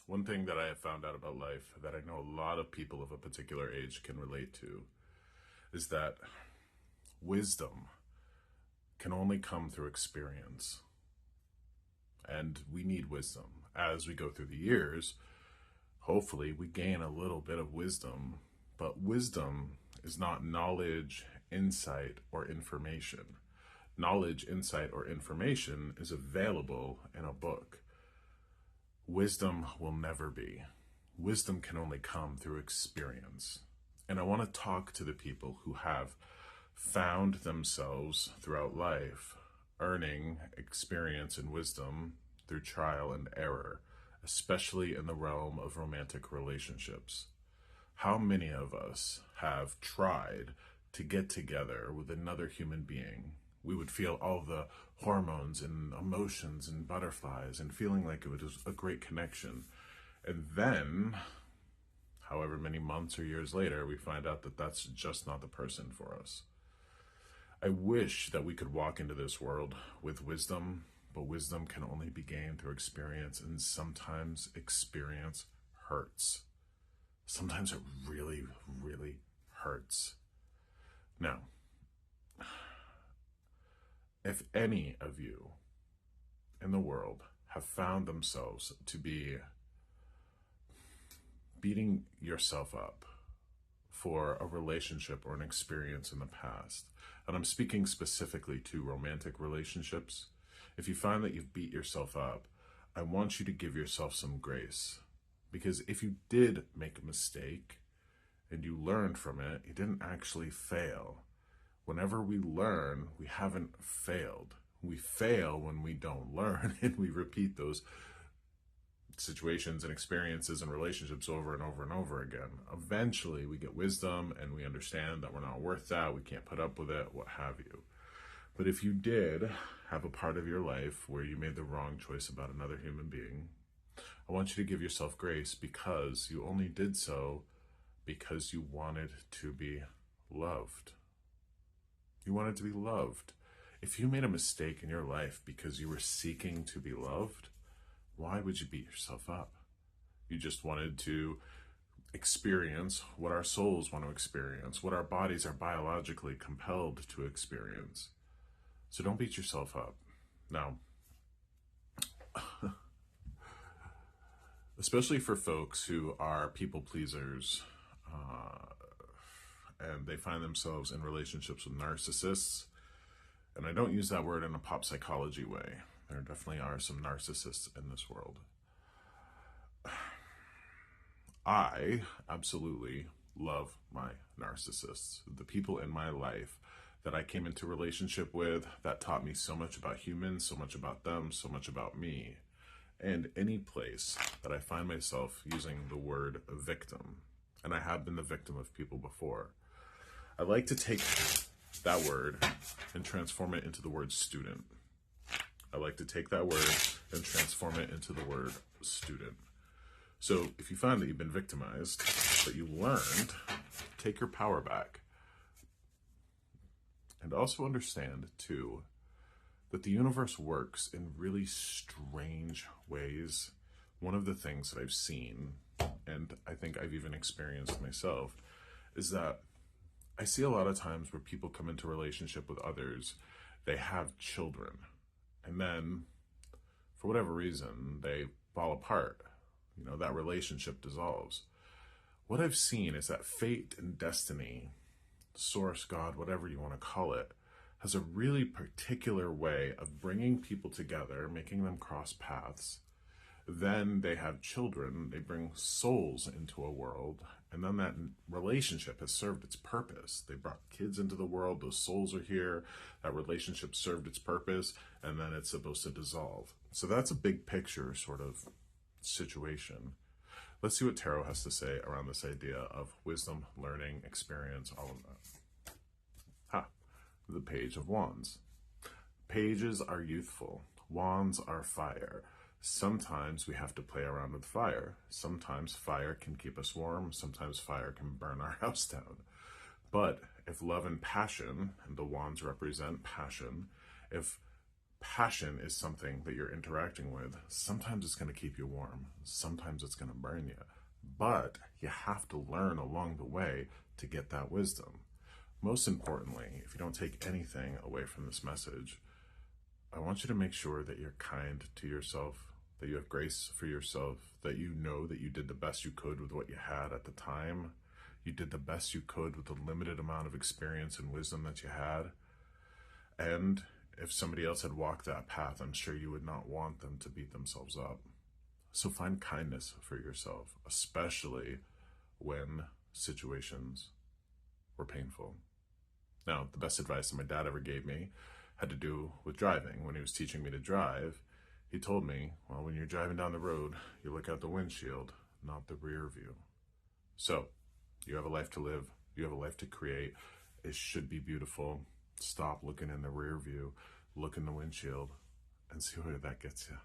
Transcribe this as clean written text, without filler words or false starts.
One thing that I have found out about life that I know a lot of people of a particular age can relate to is that wisdom can only come through experience. And we need wisdom. As we go through the years, hopefully we gain a little bit of wisdom, but wisdom is not knowledge, insight, or information. Knowledge, insight, or information is available in a book. Wisdom will never be. Wisdom can only come through experience. And I want to talk to the people who have found themselves throughout life earning experience and wisdom through trial and error, especially in the realm of romantic relationships. How many of us have tried to get together with another human being? We would feel all the hormones and emotions and butterflies and feeling like it was a great connection. And then, however many months or years later, we find out that that's just not the person for us. I wish that we could walk into this world with wisdom, but wisdom can only be gained through experience, and sometimes experience hurts. Sometimes it really, really hurts. Now, if any of you in the world have found themselves to be beating yourself up for a relationship or an experience in the past, and I'm speaking specifically to romantic relationships, if you find that you've beat yourself up, I want you to give yourself some grace. Because if you did make a mistake and you learned from it, you didn't actually fail. Whenever we learn, we haven't failed. We fail when we don't learn and we repeat those situations and experiences and relationships over and over and over again. Eventually, we get wisdom and we understand that we're not worth that, we can't put up with it, what have you. But if you did have a part of your life where you made the wrong choice about another human being, I want you to give yourself grace because you only did so because you wanted to be loved. You wanted to be loved. If you made a mistake in your life because you were seeking to be loved, why would you beat yourself up? You just wanted to experience what our souls want to experience, what our bodies are biologically compelled to experience. So don't beat yourself up. Now, especially for folks who are people pleasers, and they find themselves in relationships with narcissists. And I don't use that word in a pop psychology way. There definitely are some narcissists in this world. I absolutely love my narcissists, the people in my life that I came into relationship with that taught me so much about humans, so much about them, so much about me. And any place that I find myself using the word victim, and I have been the victim of people before, I like to take that word and transform it into the word student. I like to take that word and transform it into the word student. So if you find that you've been victimized, but you learned, take your power back. And also understand, too, that the universe works in really strange ways. One of the things that I've seen, and I think I've even experienced myself, is that I see a lot of times where people come into relationship with others, they have children, and then for whatever reason, they fall apart. You know, that relationship dissolves. What I've seen is that fate and destiny, source, God, whatever you want to call it, has a really particular way of bringing people together, making them cross paths. Then they have children, they bring souls into a world, and then that relationship has served its purpose. They brought kids into the world, those souls are here, that relationship served its purpose, and then it's supposed to dissolve. So that's a big picture sort of situation. Let's see what Tarot has to say around this idea of wisdom, learning, experience, all of that. The Page of Wands. Pages are youthful. Wands are fire. Sometimes we have to play around with fire. Sometimes fire can keep us warm. Sometimes fire can burn our house down. But if love and passion, and the wands represent passion, if Passion is something that you're interacting with. Sometimes it's going to keep you warm, sometimes it's going to burn you. But you have to learn along the way to get that wisdom. Most importantly, if you don't take anything away from this message, I want you to make sure that you're kind to yourself, that you have grace for yourself, that you know that you did the best you could with what you had at the time. You did the best you could with the limited amount of experience and wisdom that you had. And if somebody else had walked that path, I'm sure you would not want them to beat themselves up. So find kindness for yourself, especially when situations were painful. Now, the best advice that my dad ever gave me had to do with driving. When he was teaching me to drive, he told me, well, when you're driving down the road, you look out the windshield, not the rear view. So, you have a life to live, you have a life to create. It should be beautiful. Stop looking in the rear view, look in the windshield, and see where that gets you.